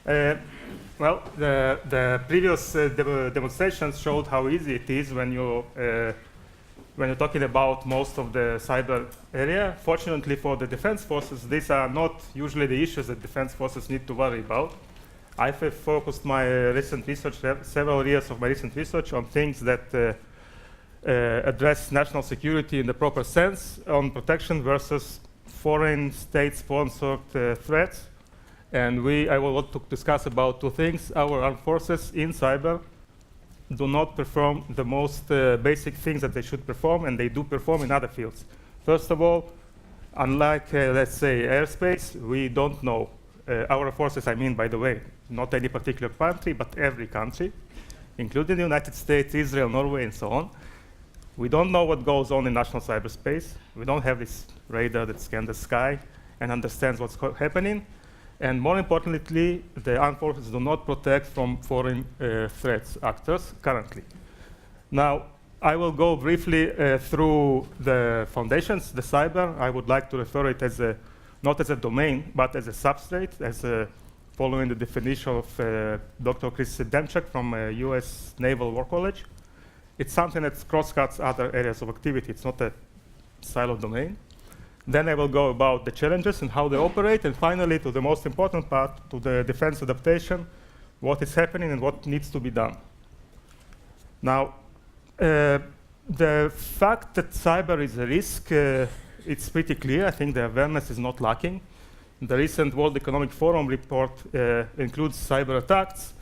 Uh, well, the previous demonstrations showed how easy it is when you're talking about most of the cyber area. Fortunately for the defense forces, these are not usually the issues that defense forces need to worry about. I've focused my recent research, several years of my recent research, on things that address national security in the proper sense, on protection versus foreign state-sponsored threats. And I will want to discuss about two things. Our armed forces in cyber do not perform the most basic things that they should perform, and they do perform in other fields. First of all, unlike, let's say, airspace, we don't know. Our forces, I mean, by the way, not any particular country, but every country, including the United States, Israel, Norway, and so on. We don't know what goes on in national cyberspace. We don't have this radar that scans the sky and understands what's happening. And more importantly, the armed forces do not protect from foreign threats actors currently. Now, I will go briefly through the foundations, the cyber. I would like to refer it as not as a domain, but as a substrate, as following the definition of Dr. Chris Demchak from US Naval War College. It's something that cross-cuts other areas of activity. It's not a siloed domain. Then I will go about the challenges and how they operate, and finally, to the most important part, to the defense adaptation, what is happening and what needs to be done. Now, the fact that cyber is a risk, it's pretty clear. I think the awareness is not lacking. The recent World Economic Forum report includes cyber attacks,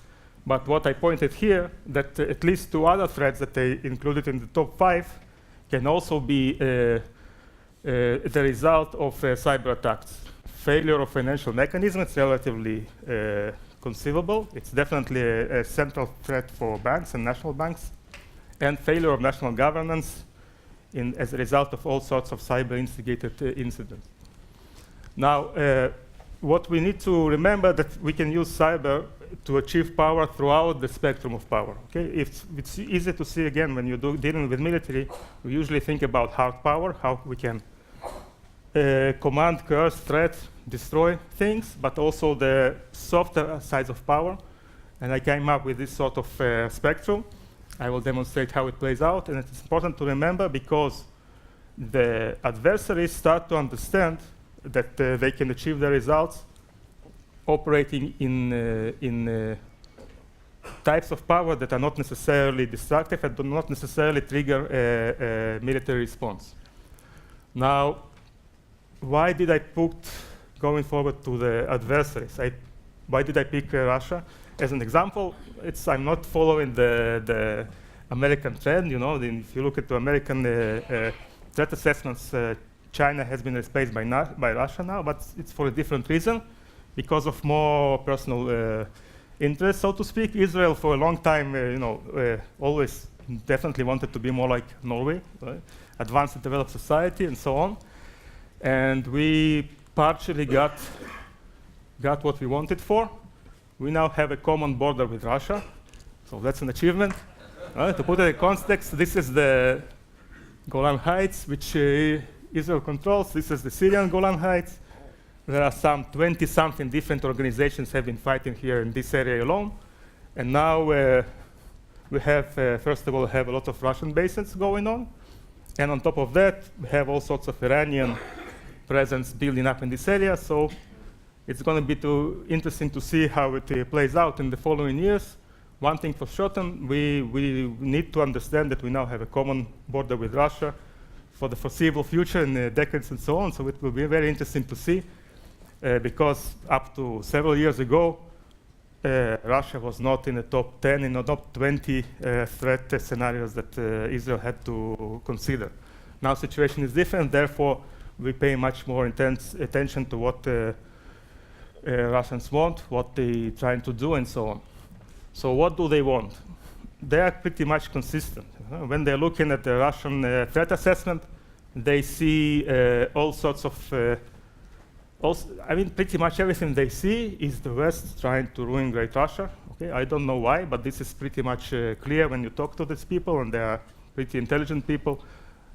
but what I pointed here, that at least two other threats that they included in the top 5 can also be the result of cyber attacks. Failure of financial mechanisms is relatively conceivable. It's definitely a central threat for banks and national banks. And failure of national governance as a result of all sorts of cyber-instigated incidents. Now, what we need to remember that we can use cyber to achieve power throughout the spectrum of power. Okay? It's easy to see, again, when you're dealing with military, we usually think about hard power, how we can command, curse, threat, destroy things, but also the softer sides of power. And I came up with this sort of spectrum. I will demonstrate how it plays out. And it's important to remember because the adversaries start to understand that they can achieve their results operating in types of power that are not necessarily destructive and do not necessarily trigger a military response. Now, why did I put going forward to the adversaries? Why did I pick Russia? As an example, I'm not following the American trend. You know, if you look at the American threat assessments, China has been replaced by Russia now, but it's for a different reason, because of more personal interest, so to speak. Israel, for a long time, always definitely wanted to be more like Norway, right? Advanced and developed society, and so on. And we partially got what we wanted for. We now have a common border with Russia, so that's an achievement. To put it in context, this is the Golan Heights, which Israel controls. This is the Syrian Golan Heights. There are some 20-something different organizations have been fighting here in this area alone. And now we have, first of all, have a lot of Russian bases going on. And on top of that, we have all sorts of Iranian presence building up in this area. So it's going to be interesting to see how it plays out in the following years. One thing for certain, we need to understand that we now have a common border with Russia for the foreseeable future in decades and so on. So it will be very interesting to see, because up to several years ago, Russia was not in the top 10, in the top 20 threat scenarios that Israel had to consider. Now the situation is different, therefore we pay much more intense attention to what Russians want, what they're trying to do, and so on. So what do they want? They are pretty much consistent. When they're looking at the Russian threat assessment, they see all sorts of pretty much everything they see is the West trying to ruin Great Russia. Okay, I don't know why, but this is pretty much clear when you talk to these people, and they are pretty intelligent people.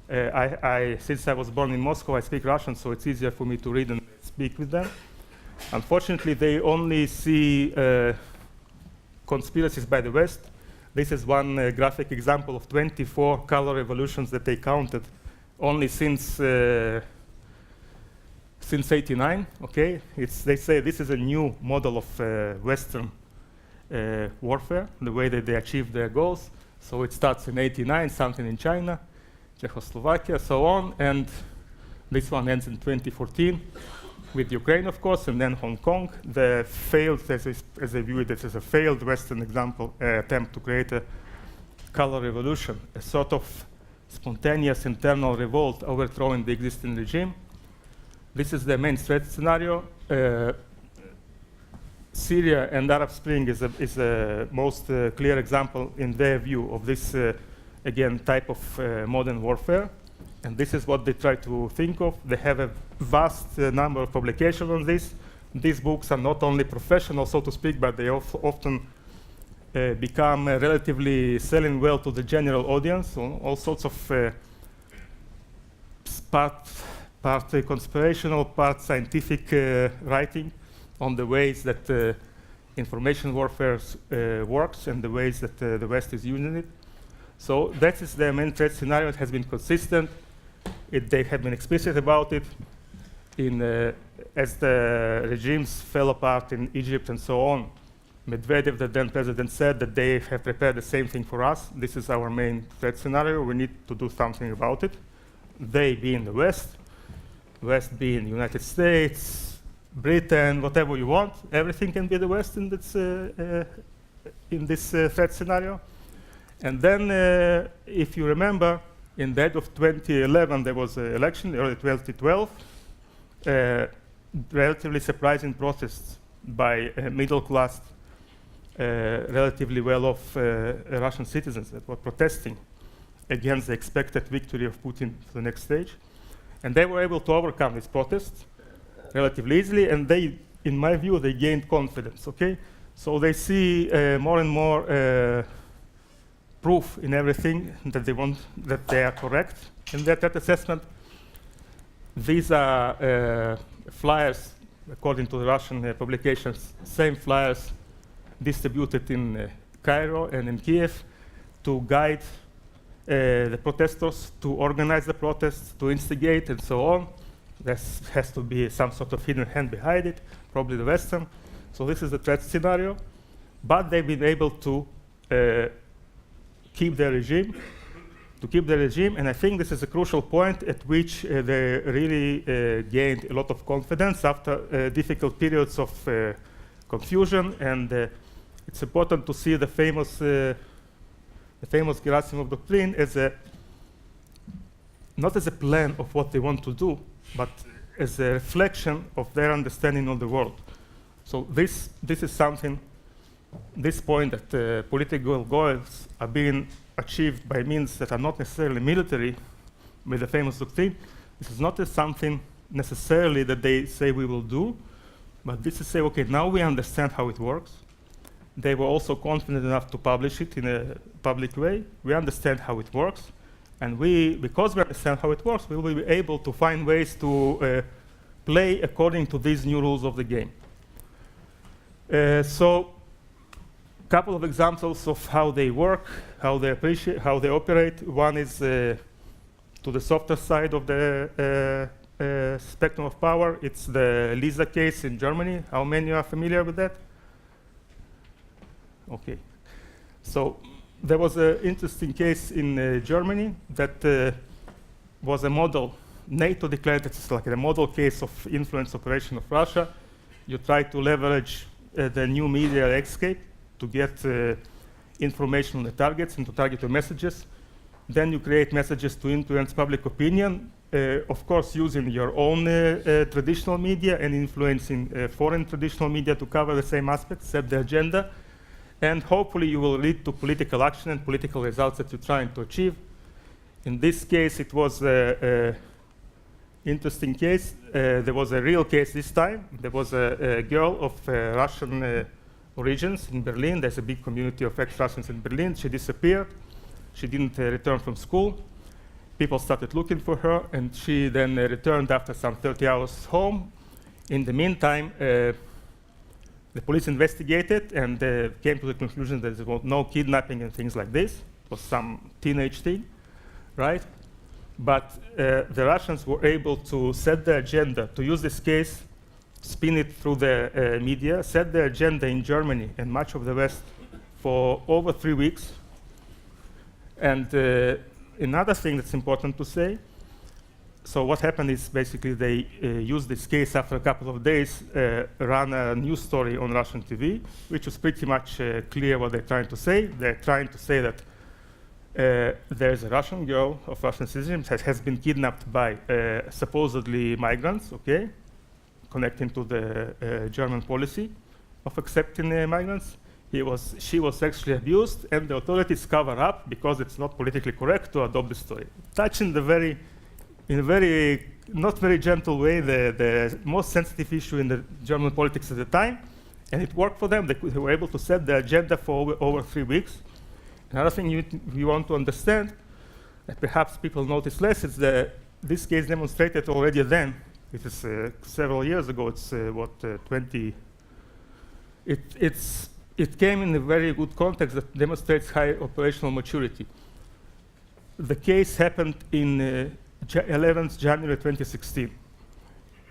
Since I was born in Moscow, I speak Russian, so it's easier for me to read and speak with them. Unfortunately, they only see conspiracies by the West. This is one graphic example of 24 color revolutions that they counted only since 89. Okay, they say this is a new model of Western warfare, the way that they achieve their goals. So it starts in 89, something in China, Czechoslovakia, so on, and this one ends in 2014 with Ukraine, of course, and then Hong Kong. The failed, as I view it, this is a failed Western example, attempt to create a color revolution, a sort of spontaneous internal revolt overthrowing the existing regime. This is the main threat scenario. Syria and Arab Spring is a most clear example in their view of this, again, type of modern warfare. And this is what they try to think of. They have a vast number of publications on this. These books are not only professional, so to speak, but they often become relatively selling well to the general audience. So all sorts of part conspirational, part scientific writing on the ways that information warfare works and the ways that the West is using it. So that is the main threat scenario. It has been consistent. They have been explicit about it. As the regimes fell apart in Egypt and so on, Medvedev, the then president, said that they have prepared the same thing for us. This is our main threat scenario. We need to do something about it. They being the West being the United States, Britain, whatever you want. Everything can be the West in this threat scenario. And then, if you remember, in the end of 2011, there was an election, early 2012, relatively surprising protests by middle-class, relatively well-off Russian citizens that were protesting against the expected victory of Putin for the next stage. And they were able to overcome these protests relatively easily, and they, in my view, they gained confidence, okay? So they see more and more proof in everything that they are correct in their threat assessment. These are flyers, according to the Russian publications, same flyers distributed in Cairo and in Kiev to guide the protesters, to organize the protests, to instigate, and so on. There has to be some sort of hidden hand behind it, probably the Western. So this is the threat scenario. But they've been able to keep their regime, and I think this is a crucial point at which they really gained a lot of confidence after difficult periods of confusion. And it's important to see the famous Gerasimov doctrine as not as a plan of what they want to do, but as a reflection of their understanding of the world. So this is something. This point that political goals are being achieved by means that are not necessarily military, with the famous doctrine, this is not something necessarily that they say we will do, but this is say, okay, now we understand how it works. They were also confident enough to publish it in a public way. We understand how it works, and because we understand how it works, we will be able to find ways to play according to these new rules of the game. So, couple of examples of how they work, how they operate. One is to the softer side of the spectrum of power. It's the Lisa case in Germany. How many are familiar with that? Okay. So there was an interesting case in Germany that was a model. NATO declared it's like a model case of influence operation of Russia. You try to leverage the new media escape to get information on the targets and to target your messages. Then you create messages to influence public opinion, of course using your own traditional media and influencing foreign traditional media to cover the same aspects, set the agenda, and hopefully you will lead to political action and political results that you're trying to achieve. In this case, it was an interesting case. There was a real case this time. There was a girl of Russian origins in Berlin. There's a big community of ex-Russians in Berlin. She disappeared. She didn't return from school. People started looking for her, and she then returned after some 30 hours home. In the meantime, the police investigated and came to the conclusion that there was no kidnapping and things like this. It was some teenage thing, right? But the Russians were able to set the agenda, to use this case, spin it through the media, set the agenda in Germany and much of the West for over 3 weeks. And another thing that's important to say, so what happened is basically they used this case after a couple of days, ran a news story on Russian TV, which was pretty much clear what they're trying to say. They're trying to say that there's a Russian girl of Russian citizenship that has been kidnapped by supposedly migrants, okay, connecting to the German policy of accepting migrants. She was sexually abused, and the authorities cover up because it's not politically correct to adopt the story. Touching in a very, not very gentle way, the most sensitive issue in the German politics at the time, and it worked for them. They were able to set the agenda for over 3 weeks. Another thing you want to understand, that perhaps people notice less, is that this case demonstrated already then, it is several years ago, it's 20, it came in a very good context that demonstrates high operational maturity. The case happened in 11th January 2016.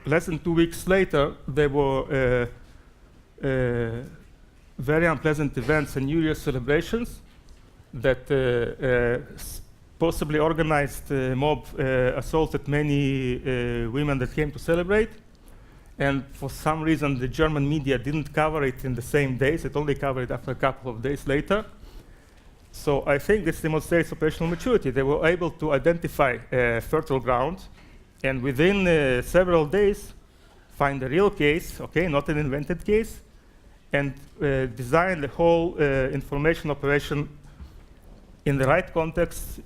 Less than 2 weeks later, there were very unpleasant events and New Year's celebrations that possibly organized mob assaulted many women that came to celebrate. And for some reason, the German media didn't cover it in the same days. It only covered it after a couple of days later. So I think this demonstrates operational maturity. They were able to identify fertile ground, and within several days, find a real case, okay, not an invented case, and design the whole information operation in the right context,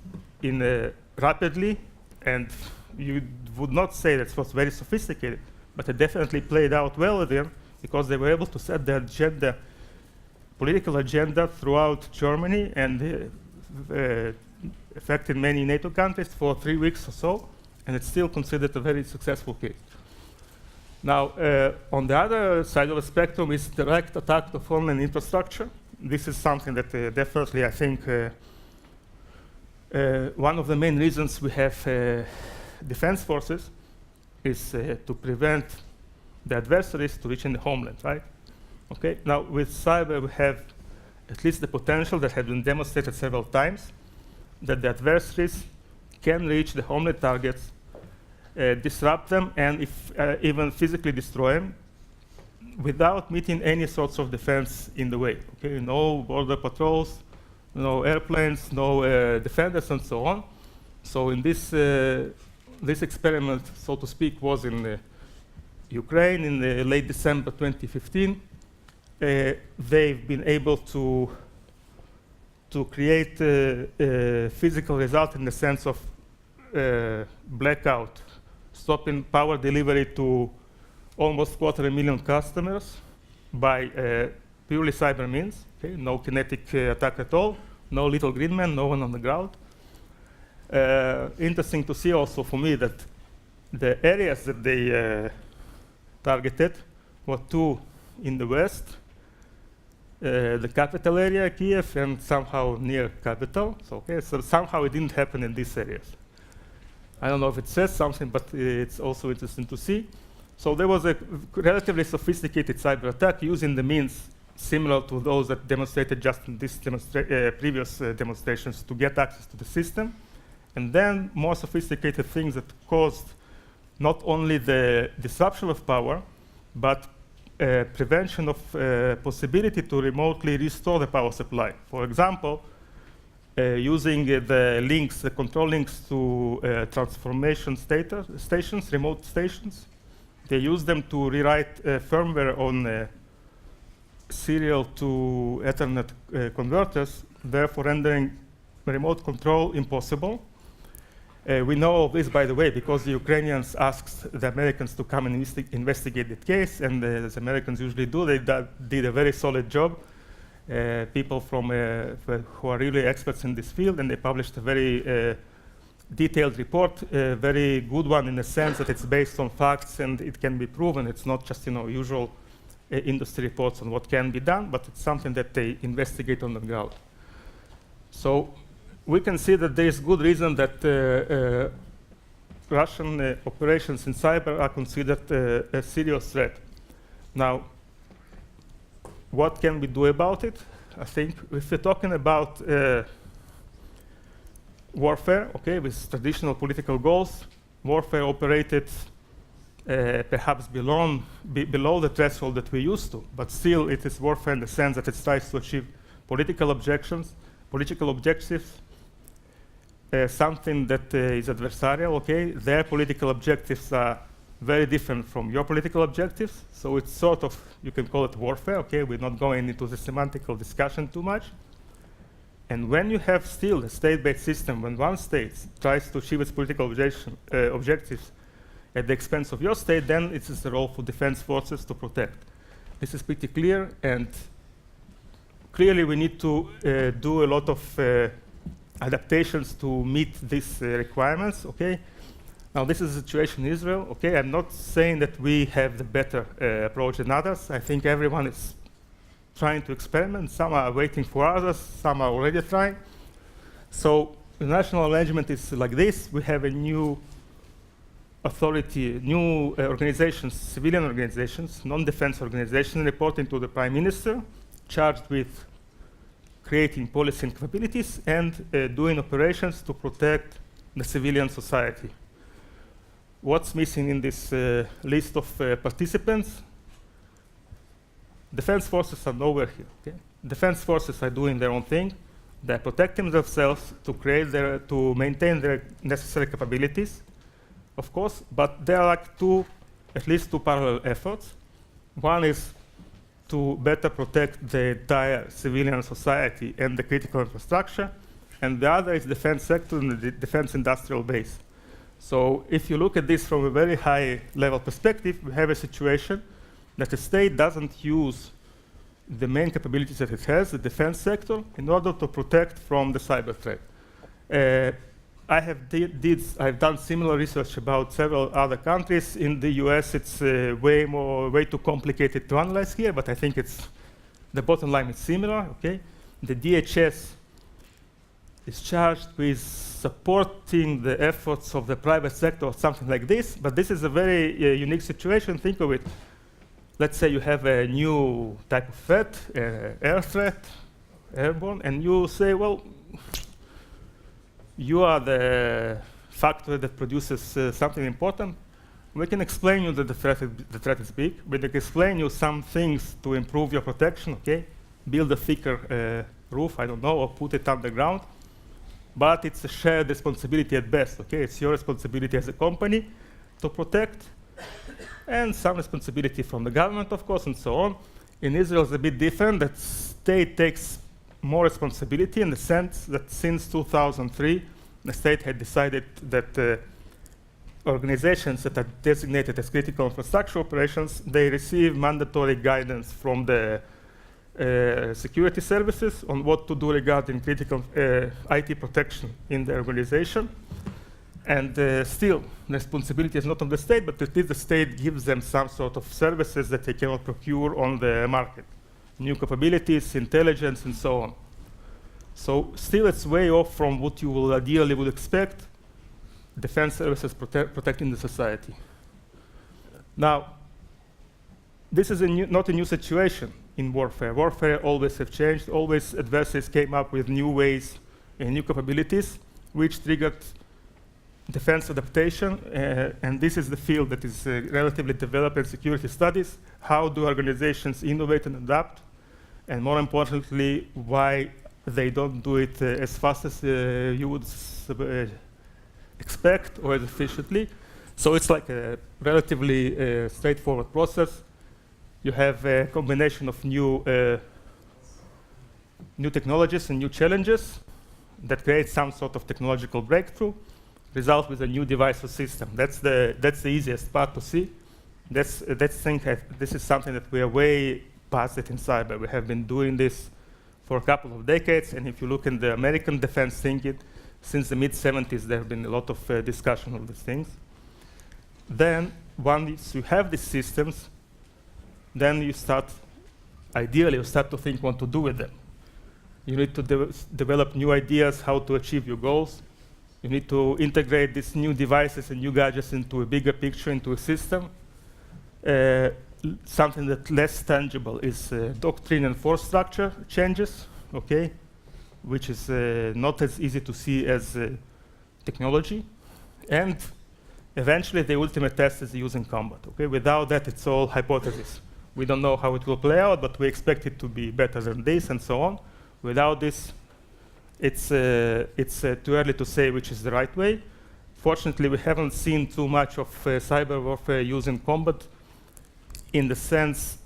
rapidly, and you would not say that it was very sophisticated, but it definitely played out well there because they were able to set the agenda, political agenda throughout Germany and affected many NATO countries for 3 weeks or so, and it's still considered a very successful case. Now, on the other side of the spectrum is direct attack to homeland infrastructure. This is something that definitely, I think, one of the main reasons we have defense forces is to prevent the adversaries to reaching the homeland, right? Okay, now with cyber we have at least the potential that has been demonstrated several times that the adversaries can reach the homeland targets, disrupt them, and if even physically destroy them without meeting any sorts of defense in the way. Okay, no border patrols, no airplanes, no defenders, and so on. So in this this experiment, so to speak, was in Ukraine in late December 2015. They've been able to create a physical result in the sense of blackout, stopping power delivery to almost 250,000 customers by purely cyber means. Okay? No kinetic attack at all, no little green man, no one on the ground. Interesting to see also for me that the areas that they targeted were two in the west, the capital area, Kiev, and somehow near capital. So, okay, so somehow it didn't happen in these areas. I don't know if it says something, but it's also interesting to see. So there was a relatively sophisticated cyber attack using the means similar to those that demonstrated just in this previous demonstrations to get access to the system. And then more sophisticated things that caused not only the disruption of power, but prevention of possibility to remotely restore the power supply. For example, using the links, the control links to transformation stations, remote stations. They use them to rewrite firmware on serial to Ethernet converters, therefore rendering remote control impossible. We know of this, by the way, because the Ukrainians asked the Americans to come and investigate the case, and as Americans usually do, they did a very solid job. People from who are really experts in this field, and they published a very detailed report, a very good one in the sense that it's based on facts and it can be proven. It's not just usual industry reports on what can be done, but it's something that they investigate on the ground. So we can see that there is good reason that Russian operations in cyber are considered a serious threat. Now, what can we do about it? I think if we're talking about warfare, okay, with traditional political goals, warfare operated perhaps below the threshold that we're used to, but still it is warfare in the sense that it tries to achieve political objectives, something that is adversarial, okay? Their political objectives are very different from your political objectives, so it's sort of, you can call it warfare, okay? We're not going into the semantical discussion too much. And when you have still a state-based system, when one state tries to achieve its political objectives at the expense of your state, then it is the role for defense forces to protect. This is pretty clear, and clearly we need to do a lot of adaptations to meet these requirements, okay? Now, this is the situation in Israel, okay? I'm not saying that we have the better approach than others. I think everyone is trying to experiment. Some are waiting for others, some are already trying. So the national arrangement is like this. We have a new authority, new organizations, civilian organizations, non-defense organizations reporting to the Prime Minister, charged with creating policy and capabilities and doing operations to protect the civilian society. What's missing in this list of participants? Defense forces are nowhere here. Okay? Defense forces are doing their own thing. They're protecting themselves to maintain their necessary capabilities, of course, but there are like at least two parallel efforts. One is to better protect the entire civilian society and the critical infrastructure, and the other is the defense sector and the defense industrial base. So if you look at this from a very high level perspective, we have a situation that the state doesn't use the main capabilities that it has, the defense sector, in order to protect from the cyber threat. I've done similar research about several other countries. In the US, it's way too complicated to analyze here, but I think the bottom line is similar, okay? The DHS is charged with supporting the efforts of the private sector or something like this, but this is a very unique situation. Think of it. Let's say you have a new type of threat, air threat, airborne, and you say, well, you are the factory that produces something important. We can explain you that the threat is big. We can explain you some things to improve your protection, okay? Build a thicker roof, I don't know, or put it underground. But it's a shared responsibility at best, okay? It's your responsibility as a company to protect, and some responsibility from the government, of course, and so on. In Israel, it's a bit different. The state takes more responsibility in the sense that since 2003, the state had decided that organizations that are designated as critical infrastructure operations, they receive mandatory guidance from the security services on what to do regarding critical IT protection in the organization. And still, the responsibility is not on the state, but at least the state gives them some sort of services that they cannot procure on the market. New capabilities, intelligence, and so on. So still, it's way off from what you will ideally would expect, defense services protecting the society. Now, this is not a new situation in warfare. Warfare always have changed. Always adversaries came up with new ways and new capabilities, which triggered defense adaptation, and this is the field that is relatively developed in security studies. How do organizations innovate and adapt? And more importantly, why they don't do it as fast as you would expect or as efficiently. So it's like a relatively straightforward process. You have a combination of new technologies and new challenges that create some sort of technological breakthrough, result with a new device or system. That's the easiest part to see. This is something that we are way past it in cyber. We have been doing this for a couple of decades, and if you look in the American defense thinking, Since the mid-70s, there have been a lot of discussion of these things. Then, once you have these systems, then you start, ideally, you start to think what to do with them. You need to develop new ideas how to achieve your goals. You need to integrate these new devices and new gadgets into a bigger picture, into a system. Something that's less tangible is doctrine and force structure changes, okay, which is not as easy to see as technology. And eventually, the ultimate test is used in combat, okay? Without that, it's all hypothesis. We don't know how it will play out, but we expect it to be better than this, and so on. Without this, it's too early to say which is the right way. Fortunately, we haven't seen too much of cyber warfare used in combat in the sense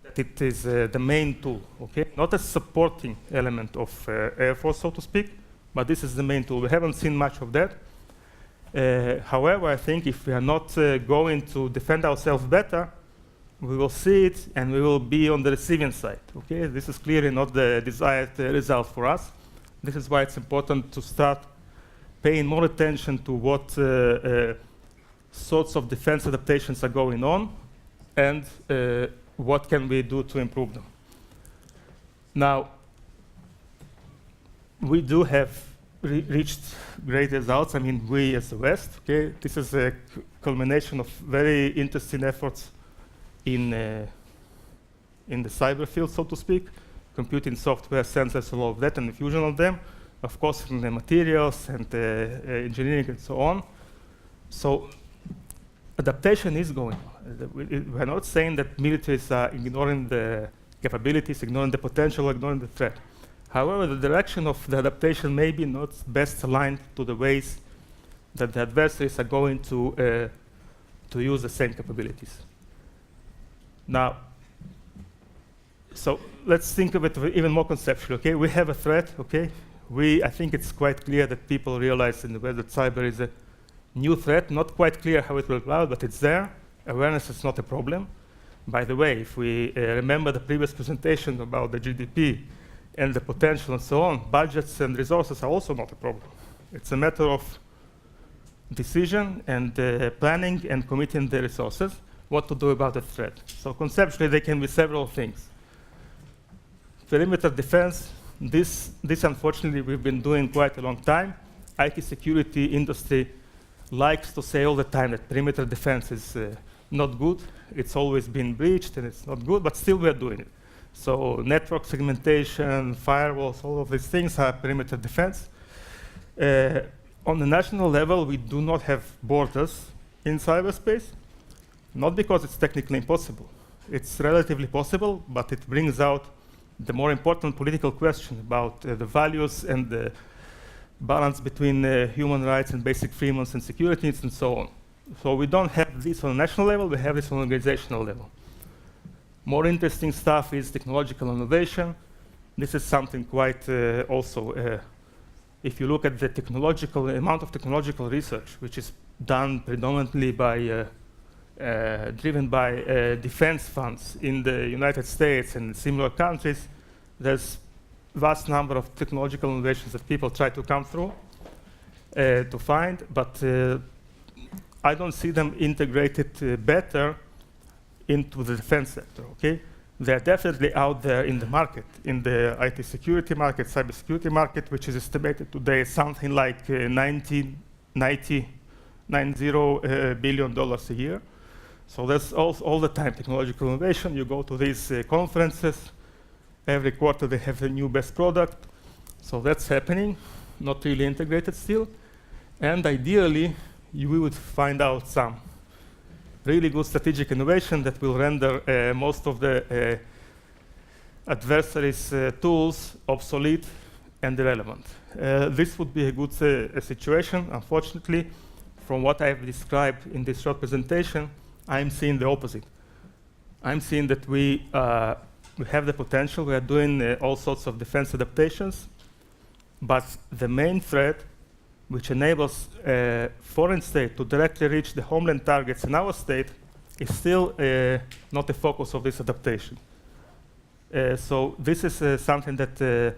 that it is the main tool, okay? Not a supporting element of Air Force, so to speak, but this is the main tool. We haven't seen much of that. However, I think if we are not going to defend ourselves better, we will see it and we will be on the receiving side, okay? This is clearly not the desired result for us. This is why it's important to start paying more attention to what sorts of defense adaptations are going on and what can we do to improve them. Now, we do have reached great results. I mean, we as the West, okay? This is a culmination of very interesting efforts in the cyber field, so to speak, computing software, sensors, all of that, and the fusion of them. Of course, in the materials and engineering and so on. So adaptation is going on. We're not saying that militaries are ignoring the capabilities, ignoring the potential, ignoring the threat. However, the direction of the adaptation may be not best aligned to the ways that the adversaries are going to use the same capabilities. Now, so let's think of it even more conceptually, okay? We have a threat, okay? I think it's quite clear that people realize in the West that cyber is a new threat, not quite clear how it will play out, but it's there. Awareness is not a problem. By the way, if we remember the previous presentation about the GDP and the potential and so on, budgets and resources are also not a problem. It's a matter of decision and planning and committing the resources, what to do about the threat. So conceptually, there can be several things. Perimeter defense, this unfortunately we've been doing quite a long time. IT security industry likes to say all the time that perimeter defense is not good. It's always been breached and it's not good, but still we're doing it. So network segmentation, firewalls, all of these things are perimeter defense. On the national level, we do not have borders in cyberspace, not because it's technically impossible. It's relatively possible, but it brings out the more important political question about the values and the balance between human rights and basic freedoms and security needs and so on. So we don't have this on a national level, we have this on an organizational level. More interesting stuff is technological innovation. This is something quite also, if you look at the amount of technological research, which is done predominantly by, driven by defense funds in the United States and similar countries, there's vast number of technological innovations that people try to come through to find, but I don't see them integrated better into the defense sector, okay? They're definitely out there in the market, in the IT security market, cybersecurity market, which is estimated today something like $90 billion a year. So that's all the time technological innovation. You go to these conferences, every quarter they have a new best product. So that's happening, not really integrated still. And ideally, we would find out some really good strategic innovation that will render most of the adversaries' tools obsolete and irrelevant. This would be a good situation. Unfortunately, from what I've described in this short presentation, I'm seeing the opposite. I'm seeing that we have the potential. We are doing all sorts of defense adaptations, but the main threat, which enables a foreign state to directly reach the homeland targets in our state, is still not the focus of this adaptation. So this is something that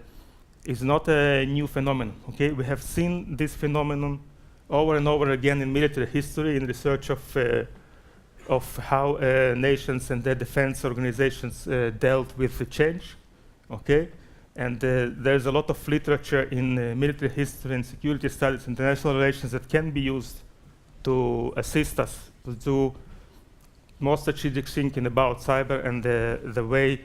is not a new phenomenon. Okay, we have seen this phenomenon over and over again in military history, in research of how nations and their defense organizations dealt with the change. Okay, and there's a lot of literature in military history and security studies, international relations that can be used to assist us to do more strategic thinking about cyber and the way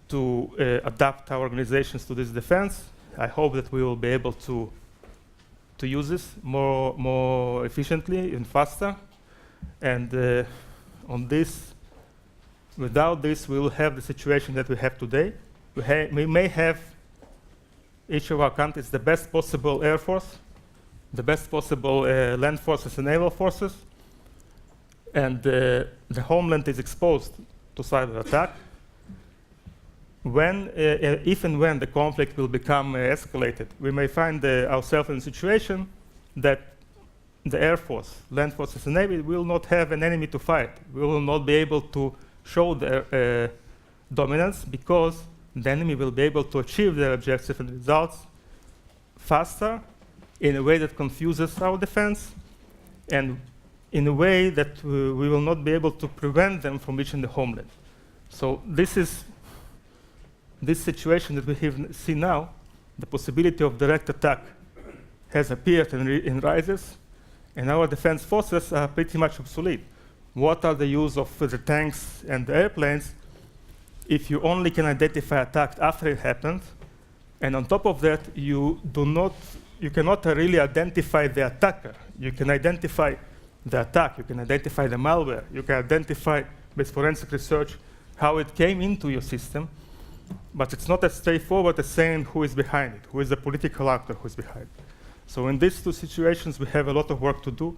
to adapt our organizations to this defense. I hope that we will be able to use this more efficiently and faster. And on this, without this, we will have the situation that we have today. We may have, each of our countries, the best possible air force, the best possible land forces and naval forces, and the homeland is exposed to cyber attack. When, if and when the conflict will become escalated, we may find ourselves in a situation that the Air Force, land forces, and Navy will not have an enemy to fight. We will not be able to show their dominance because the enemy will be able to achieve their objectives and results faster, in a way that confuses our defense, and in a way that we will not be able to prevent them from reaching the homeland. So this situation that we have seen now, the possibility of direct attack has appeared and rises, and our defense forces are pretty much obsolete. What are the use of the tanks and the airplanes if you only can identify attack after it happened, and on top of that, you cannot really identify the attacker. You can identify the attack, you can identify the malware, you can identify with forensic research how it came into your system, but it's not as straightforward as saying who is behind it, who is the political actor who is behind it. So in these two situations, we have a lot of work to do.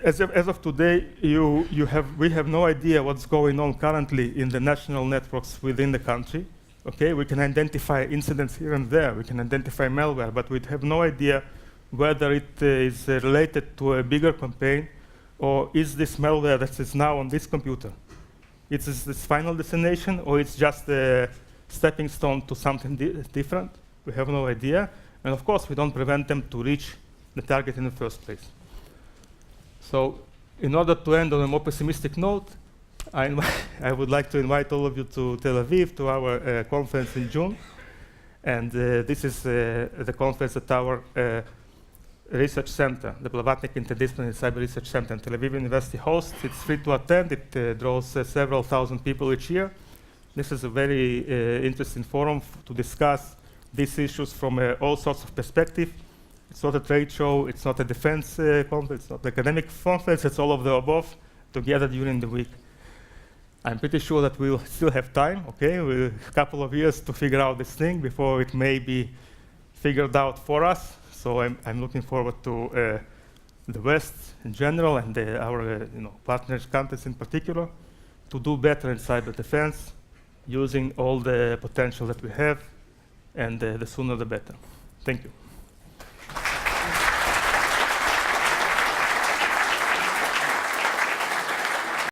As of today, we have no idea what's going on currently in the national networks within the country. Okay, we can identify incidents here and there, we can identify malware, but we have no idea whether it is related to a bigger campaign, or is this malware that is now on this computer, it's this final destination, or it's just a stepping stone to something different. We have no idea. And of course, we don't prevent them to reach the target in the first place. So in order to end on a more pessimistic note, I would like to invite all of you to Tel Aviv, to our conference in June. And this is the conference at our research center, the Blavatnik Interdisciplinary Cyber Research Center, Tel Aviv University hosts. It's free to attend. It draws several thousand people each year. This is a very interesting forum to discuss these issues from all sorts of perspectives. It's not a trade show, it's not a defense conference, it's not an academic conference, it's all of the above together during the week. I'm pretty sure that we'll still have time, okay? We'll a couple of years to figure out this thing before it may be figured out for us. So I'm looking forward to the West in general and our partners countries in particular to do better in cyber defense using all the potential that we have, and the sooner the better. Thank you.